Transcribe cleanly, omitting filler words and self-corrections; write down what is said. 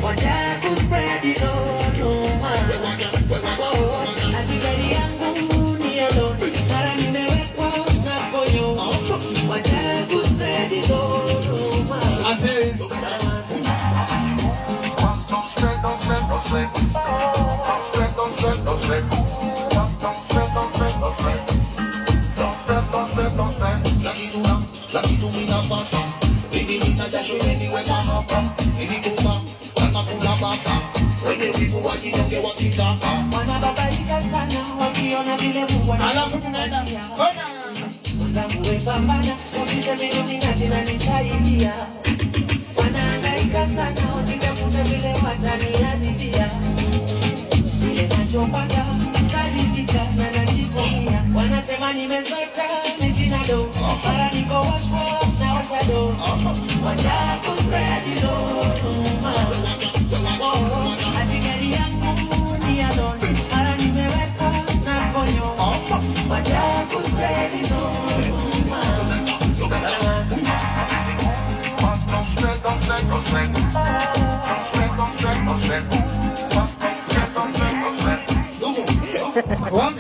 wacha kuspread hizo rumor. Ati gari yangu ni alone, mara nimewekwa na ponyo. Wacha kuspread hizo rumor. Laki tu mina pata, baby mina jasho niwe mahaba, nilikufa wanakula baba, wenye wivu wajinyonge wakitaka. Wanababaika sana wakiona vile Mungu ananijalia. Wenzangu we pambana, usiseme Illuminati inanisaidia. Wanahangaika sana wakitafuta vile wataniadhibia. Vile nachopata kadidika na najivunia. Wanasema nimesota, mimi sina do. Mara niko wash na washado. Wacha kuspread hizo rumor. Ati gari yangu ni alone, mara nimewekwa na ponyo. Wacha kuspread hizo rumor. One